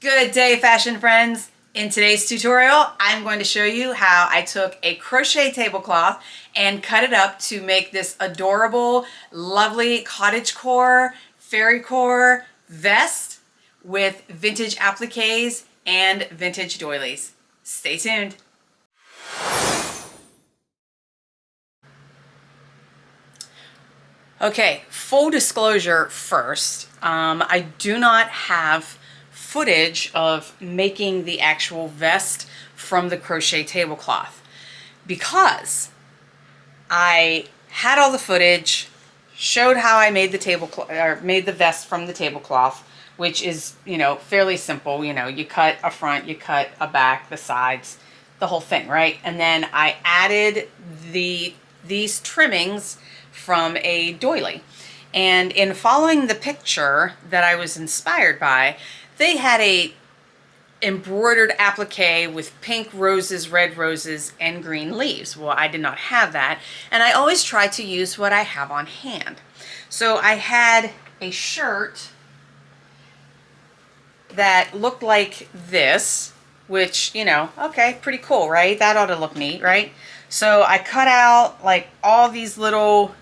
Good day, fashion friends. In today's tutorial, I'm going to show you how I took a crochet tablecloth and cut it up to make this adorable, lovely cottagecore, fairycore vest with vintage appliques and vintage doilies. Stay tuned. Okay, full disclosure first, I do not have footage of making the actual vest from the crochet tablecloth because I had all the footage, showed how I made the tablecloth or made the vest from the tablecloth, which is, fairly simple. You cut a front, you cut a back, the sides, the whole thing, right? And then I added these trimmings from a doily. And in following the picture that I was inspired by, they had a embroidered applique with pink roses, red roses, and green leaves. Well, I did not have that, and I always try to use what I have on hand. So I had a shirt that looked like this, which, okay, pretty cool, right? That ought to look neat, right? So I cut out like all these little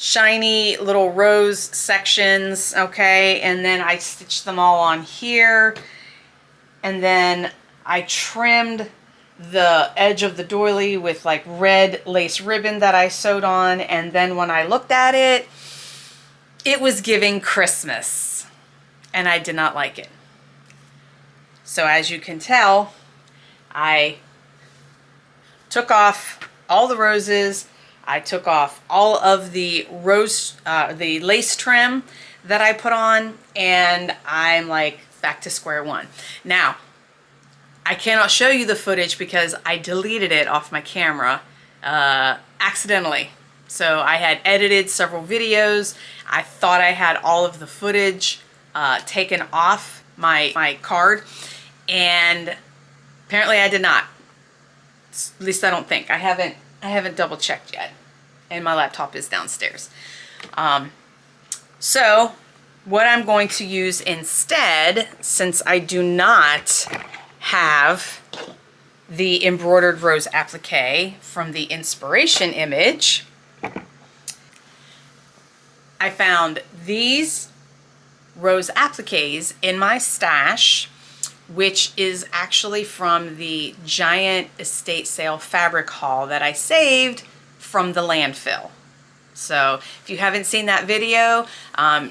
shiny little rose sections, okay, and then I stitched them all on here, and then I trimmed the edge of the doily with like red lace ribbon that I sewed on, and then when I looked at it, it was giving Christmas, and I did not like it. So as you can tell, I took off all the roses, I took off all of the the lace trim that I put on, and I'm like back to square one. Now, I cannot show you the footage because I deleted it off my camera accidentally. So I had edited several videos. I thought I had all of the footage taken off my card, and apparently I did not. At least I don't think. I haven't double checked yet, and my laptop is downstairs. So what I'm going to use instead, since I do not have the embroidered rose applique from the inspiration image, I found these rose appliques in my stash, which is actually from the giant estate sale fabric haul that I saved from the landfill. So if you haven't seen that video,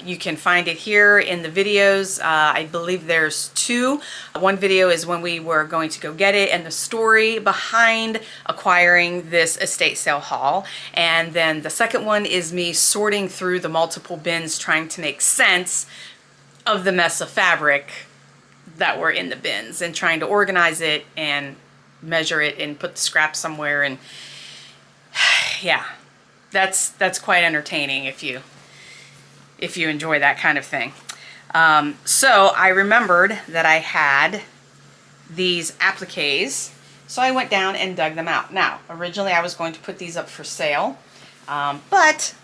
you can find it here in the videos. I believe there's two. One video is when we were going to go get it and the story behind acquiring this estate sale haul. And then the second one is me sorting through the multiple bins trying to make sense of the mess of fabric that were in the bins and trying to organize it and measure it and put the scraps somewhere. And yeah, that's quite entertaining if you enjoy that kind of thing. So I remembered that I had these appliques, so I went down and dug them out. Now, originally I was going to put these up for sale, but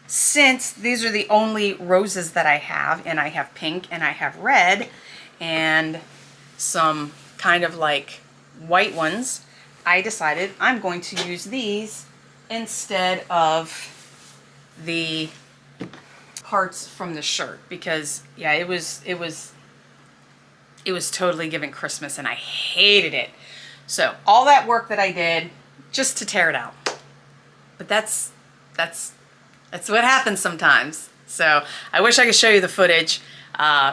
since these are the only roses that I have, and I have pink and I have red and some kind of like white ones, I decided I'm going to use these instead of the parts from the shirt, because yeah, it was totally giving Christmas and I hated it. So all that work that I did just to tear it out. But that's what happens sometimes. So I wish I could show you the footage,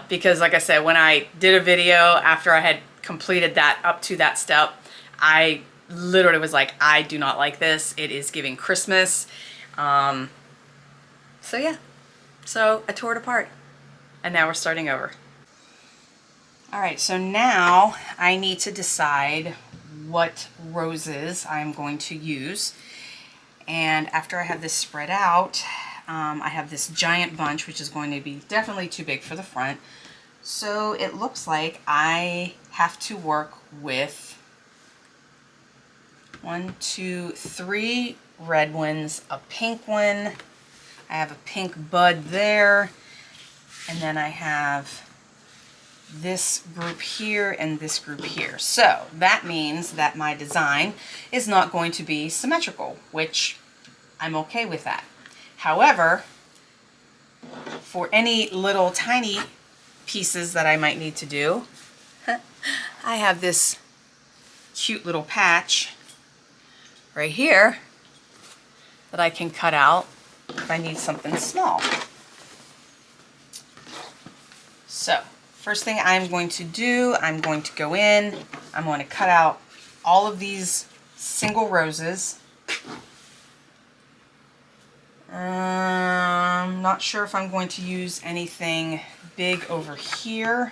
because like I said, when I did a video after I had completed that up to that step, I literally was like, I do not like this. It is giving Christmas. So yeah, so I tore it apart and now we're starting over. All right, so now I need to decide what roses I'm going to use. And after I have this spread out, I have this giant bunch, which is going to be definitely too big for the front. So it looks like I have to work with 1, 2, 3 red ones, a pink one. I have a pink bud there, and then I have this group here and this group here. So that means that my design is not going to be symmetrical, which I'm okay with that. However, for any little tiny pieces that I might need to do, I have this cute little patch right here that I can cut out if I need something small. So first thing I'm going to do, I'm going to go in, I'm going to cut out all of these single roses. I'm not sure if I'm going to use anything big over here.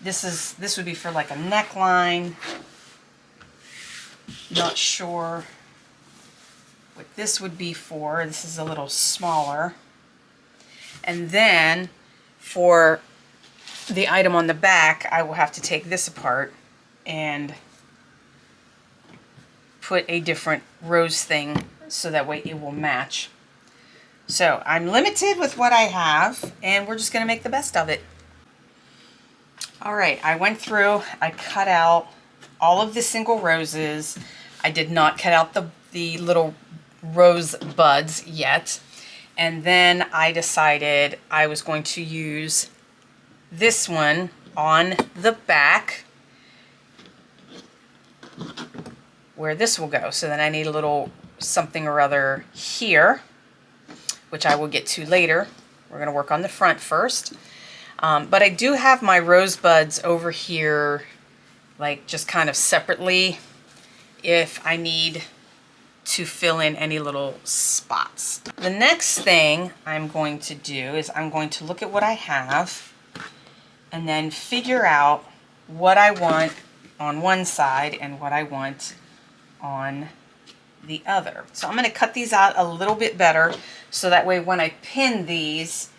This would be for like a neckline. Not sure what this would be for. This is a little smaller. And then for the item on the back, I will have to take this apart and put a different rose thing so that way it will match. So I'm limited with what I have, and we're just going to make the best of it. All right, I went through, I cut out all of the single roses. I did not cut out the little rose buds yet. And then I decided I was going to use this one on the back where this will go. So then I need a little something or other here, which I will get to later. We're going to work on the front first. But I do have my rosebuds over here, like just kind of separately, if I need to fill in any little spots. The next thing I'm going to do is I'm going to look at what I have and then figure out what I want on one side and what I want on the other. So I'm going to cut these out a little bit better so that way when I pin these,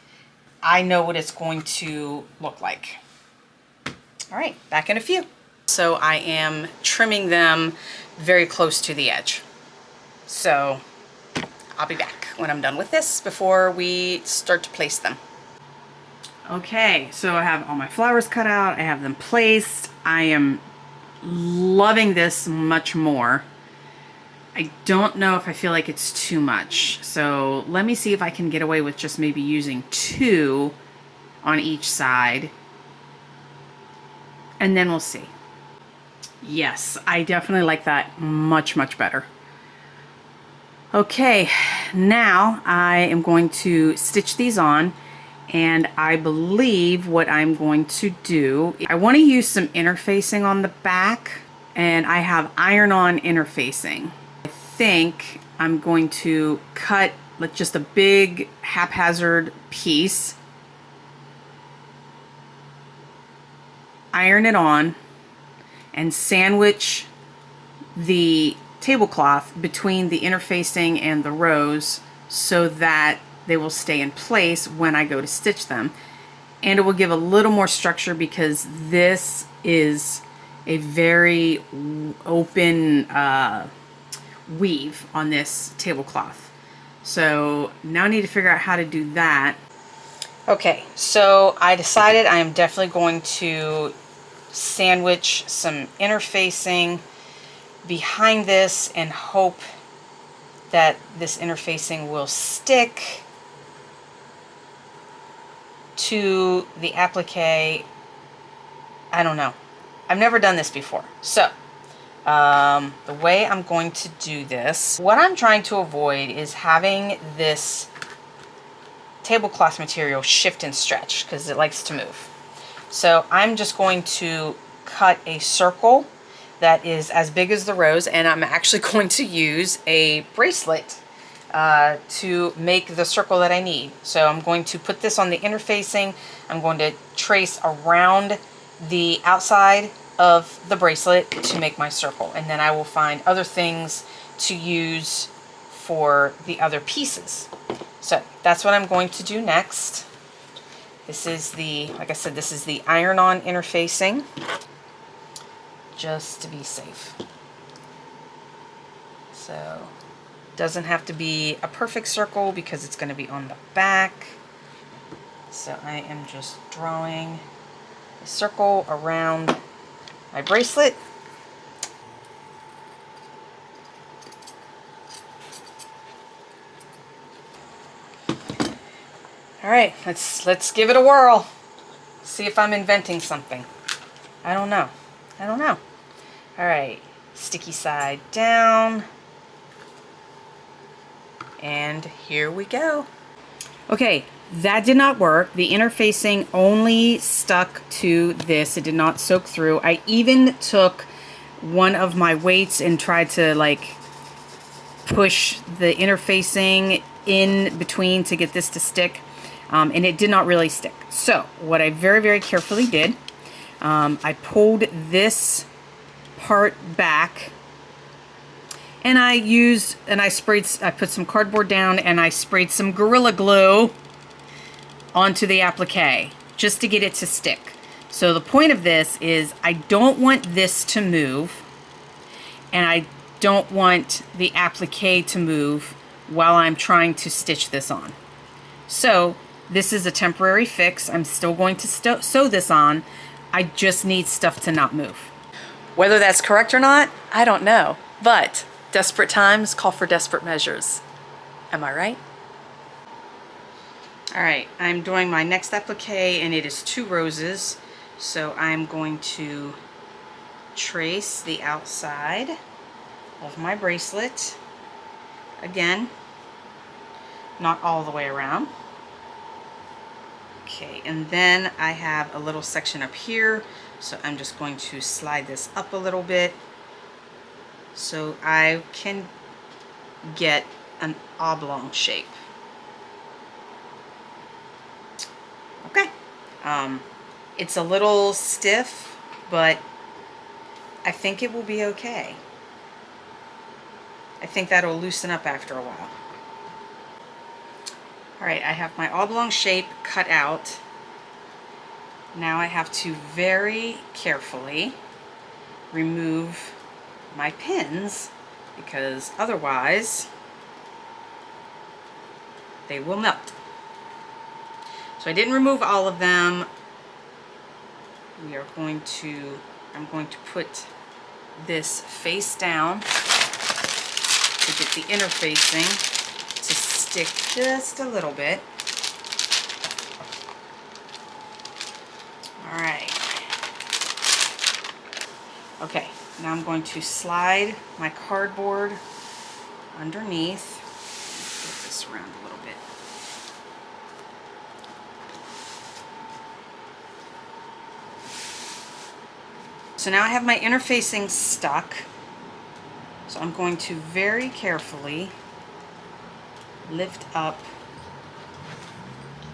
I know what it's going to look like. All right, back in a few. So I am trimming them very close to the edge. So I'll be back when I'm done with this before we start to place them. Okay, so I have all my flowers cut out. I have them placed. I am loving this much more. I don't know if I feel like it's too much. So let me see if I can get away with just maybe using 2 on each side. And then we'll see. Yes, I definitely like that much, much better. Okay, now I am going to stitch these on. And I believe what I'm going to do, I want to use some interfacing on the back, and I have iron-on interfacing. I think I'm going to cut like just a big haphazard piece, iron it on, and sandwich the tablecloth between the interfacing and the rose so that they will stay in place when I go to stitch them. And it will give a little more structure because this is a very open weave on this tablecloth. So now I need to figure out how to do that. Okay, so I decided I am definitely going to sandwich some interfacing behind this and hope that this interfacing will stick to the applique. I don't know. I've never done this before. So the way I'm going to do this, what I'm trying to avoid is having this tablecloth material shift and stretch because it likes to move. So I'm just going to cut a circle that is as big as the rose, and I'm actually going to use a bracelet to make the circle that I need. So I'm going to put this on the interfacing. I'm going to trace around the outside of the bracelet to make my circle, and then I will find other things to use for the other pieces. So that's what I'm going to do next. This is the, like I said, this is the iron-on interfacing, just to be safe. So doesn't have to be a perfect circle because it's going to be on the back. So I am just drawing a circle around my bracelet. All right, let's give it a whirl. See if I'm inventing something. I don't know. I don't know. All right, sticky side down. And here we go. Okay, that did not work. The interfacing only stuck to this. It did not soak through. I even took one of my weights and tried to like push the interfacing in between to get this to stick. And it did not really stick. So what I very, very carefully did, I pulled this part back, and I put some cardboard down and I sprayed some Gorilla Glue onto the applique just to get it to stick. So the point of this is I don't want this to move, and I don't want the applique to move while I'm trying to stitch this on. So this is a temporary fix. I'm still going to sew this on. I just need stuff to not move. Whether that's correct or not, I don't know. But desperate times call for desperate measures. Am I right? All right, I'm doing my next applique, and it is 2 roses. So I'm going to trace the outside of my bracelet. Again, not all the way around. Okay, and then I have a little section up here, so I'm just going to slide this up a little bit so I can get an oblong shape. Okay, it's a little stiff, but I think it will be okay. I think that'll loosen up after a while. All right, I have my oblong shape cut out. Now I have to very carefully remove my pins, because otherwise they will melt. So I didn't remove all of them. I'm going to put this face down to get the interfacing to stick just a little bit. All right. Okay, now I'm going to slide my cardboard underneath. Get this around a little bit. So now I have my interfacing stuck. So I'm going to very carefully lift up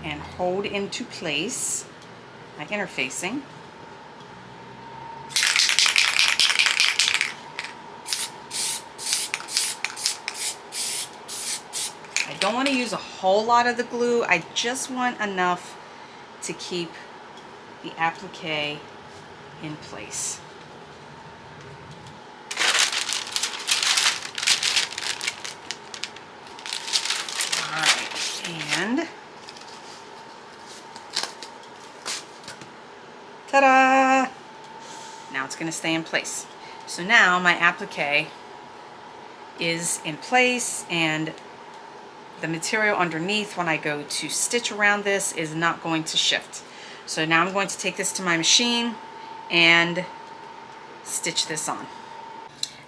and hold into place my interfacing. I don't want to use a whole lot of the glue. I just want enough to keep the applique in place. And ta-da! Now it's going to stay in place. So now my applique is in place, and the material underneath, when I go to stitch around this, is not going to shift. So now I'm going to take this to my machine and stitch this on.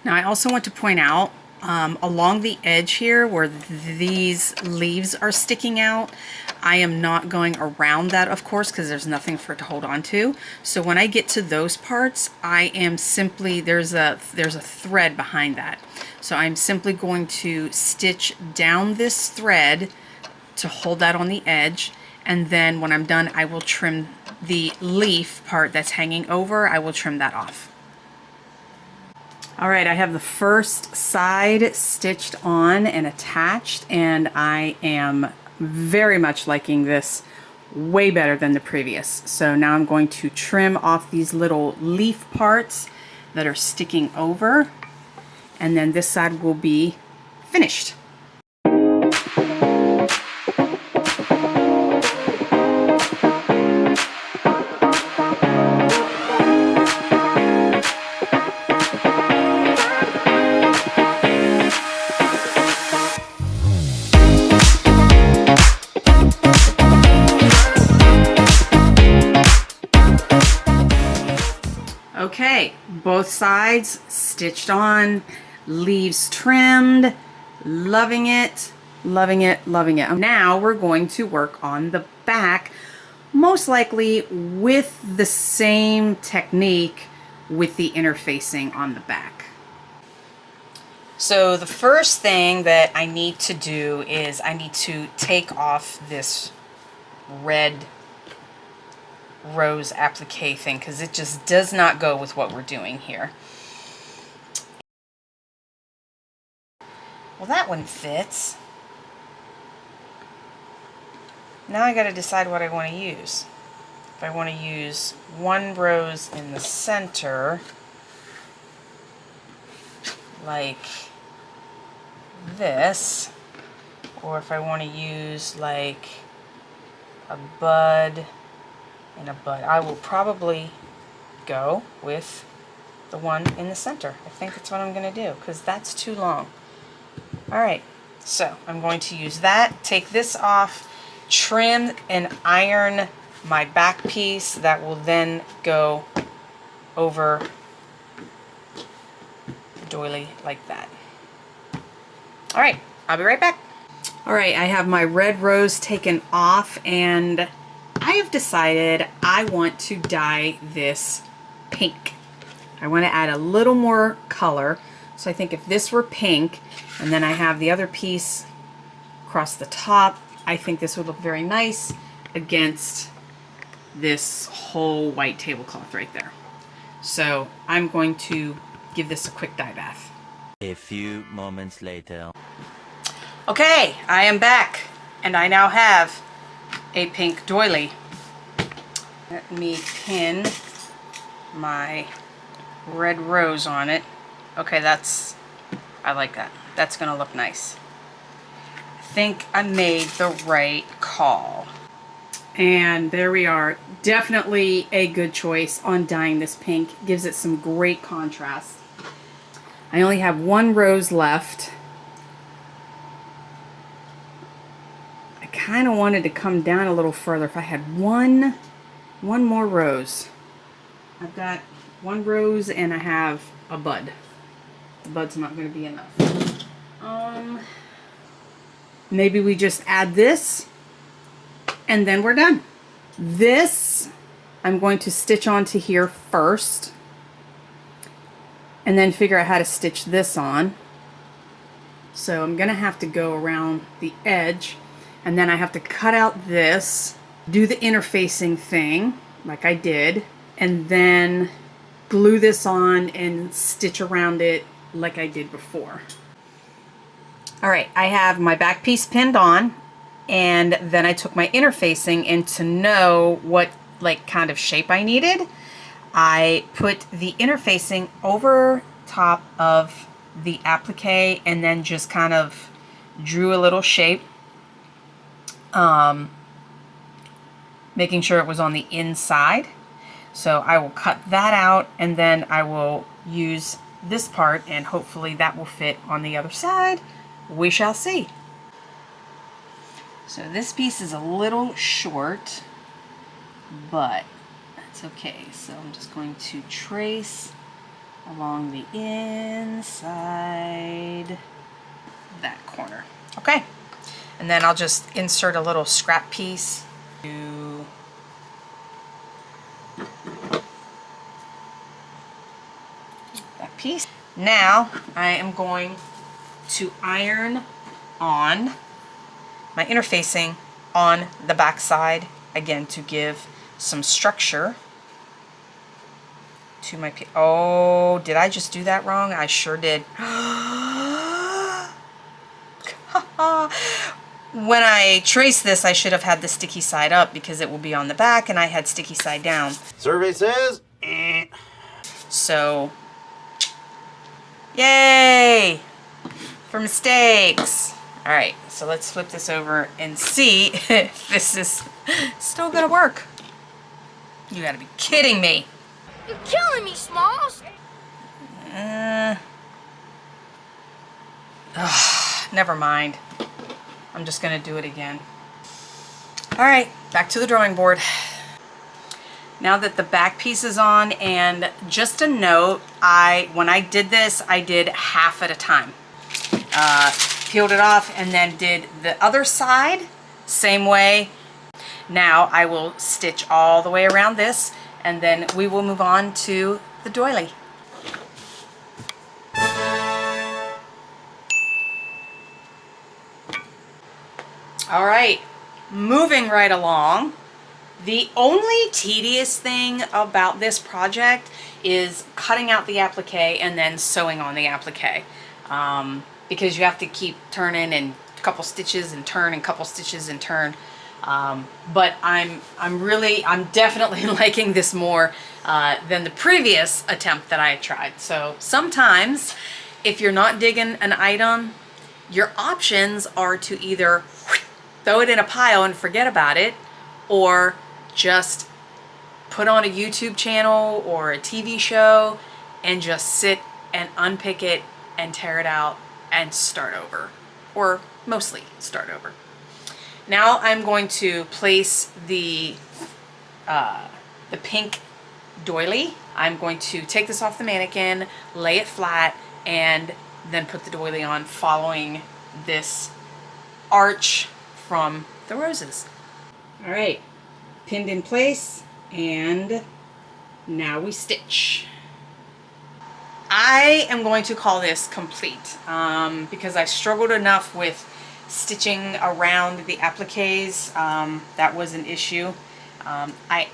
Now I also want to point out, along the edge here where these leaves are sticking out, I am not going around that, of course, because there's nothing for it to hold on to. So when I get to those parts, I am simply, there's a thread behind that. So I'm simply going to stitch down this thread to hold that on the edge, and then when I'm done, I will trim the leaf part that's hanging over. I will trim that off. All right, I have the first side stitched on and attached, and I am very much liking this way better than the previous. So now I'm going to trim off these little leaf parts that are sticking over, and then this side will be finished. Okay, both sides stitched on, leaves trimmed, loving it, loving it, loving it. Now we're going to work on the back, most likely with the same technique with the interfacing on the back. So the first thing that I need to do is I need to take off this red rose applique thing because it just does not go with what we're doing here. Well, that one fits. Now I got to decide what I want to use. If I want to use one rose in the center, like this, or if I want to use like a bud and a bud. I will probably go with the one in the center. I think that's what I'm going to do because that's too long. Alright, so I'm going to use that, take this off, trim and iron my back piece that will then go over the doily like that. Alright, I'll be right back. Alright, I have my red rose taken off and I have decided I want to dye this pink. I want to add a little more color. So I think if this were pink and then I have the other piece across the top, I think this would look very nice against this whole white tablecloth right there. So I'm going to give this a quick dye bath. A few moments later. Okay, I am back and I now have a pink doily. Let me pin my red rose on it. Okay, I like that. That's gonna look nice. I think I made the right call. And there we are. Definitely a good choice on dyeing this pink. Gives it some great contrast. I only have one rose left. I kind of wanted to come down a little further. If I had one more rose. I've got one rose and I have a bud. The bud's not going to be enough. Maybe we just add this and then we're done. This I'm going to stitch onto here first and then figure out how to stitch this on. So I'm going to have to go around the edge and then I have to cut out this, do the interfacing thing like I did, and then glue this on and stitch around it like I did before. Alright, I have my back piece pinned on and then I took my interfacing, and to know what like kind of shape I needed, I put the interfacing over top of the applique and then just kind of drew a little shape, making sure it was on the inside. So I will cut that out and then I will use this part and hopefully that will fit on the other side. We shall see. So this piece is a little short, but that's okay. So I'm just going to trace along the inside that corner. Okay. And then I'll just insert a little scrap piece to that piece. Now I am going to iron on my interfacing on the back side, again to give some structure to my piece. Oh, did I just do that wrong? I sure did. When I trace this, I should have had the sticky side up because it will be on the back, and I had sticky side down. Survey says, So, yay for mistakes. All right, so let's flip this over and see if this is still gonna work. You gotta be kidding me. You're killing me, Smalls. Never mind. I'm just gonna do it again. All right, back to the drawing board. Now that the back piece is on, and just a note, when I did this, I did half at a time. Peeled it off and then did the other side, same way. Now I will stitch all the way around this, and then we will move on to the doily. All right, moving right along. The only tedious thing about this project is cutting out the applique and then sewing on the applique, because you have to keep turning and a couple stitches and turn and couple stitches and turn. But I'm definitely liking this more than the previous attempt that I tried. So sometimes if you're not digging an item, your options are to either throw it in a pile and forget about it, or just put on a YouTube channel or a TV show and just sit and unpick it and tear it out and start over, or mostly start over. Now I'm going to place the pink doily. I'm going to take this off the mannequin, lay it flat, and then put the doily on, following this arch from the roses. All right, pinned in place, and now we stitch. I am going to call this complete because I struggled enough with stitching around the appliques. That was an issue. I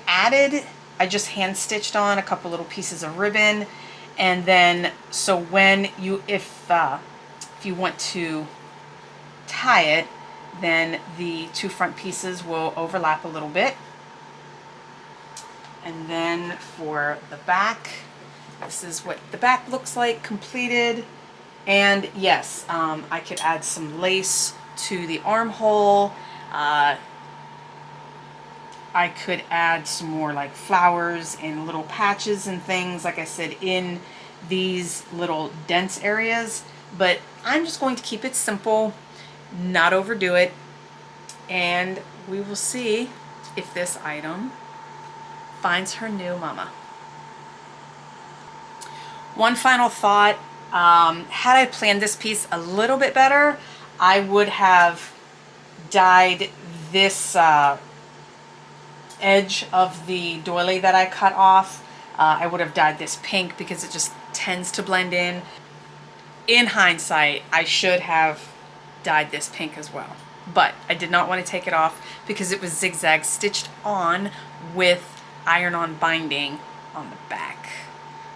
just hand stitched on a couple little pieces of ribbon, and then so when you, if you want to tie it, then the two front pieces will overlap a little bit. And then for the back, this is what the back looks like completed. And yes, I could add some lace to the armhole. I could add some more like flowers and little patches and things, like I said, in these little dense areas. But I'm just going to keep it simple, not overdo it, and we will see if this item finds her new mama. One final thought, had I planned this piece a little bit better, I would have dyed this edge of the doily that I cut off. I would have dyed this pink because it just tends to blend in. In hindsight, I should have dyed this pink as well, but I did not want to take it off because it was zigzag stitched on with iron-on binding on the back.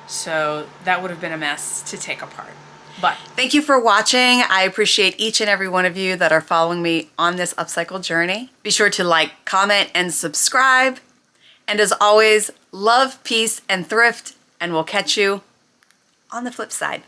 So that would have been a mess to take apart. But thank you for watching. I appreciate each and every one of you that are following me on this upcycle journey. Be sure to like, comment, and subscribe. And as always, love, peace, and thrift, and we'll catch you on the flip side.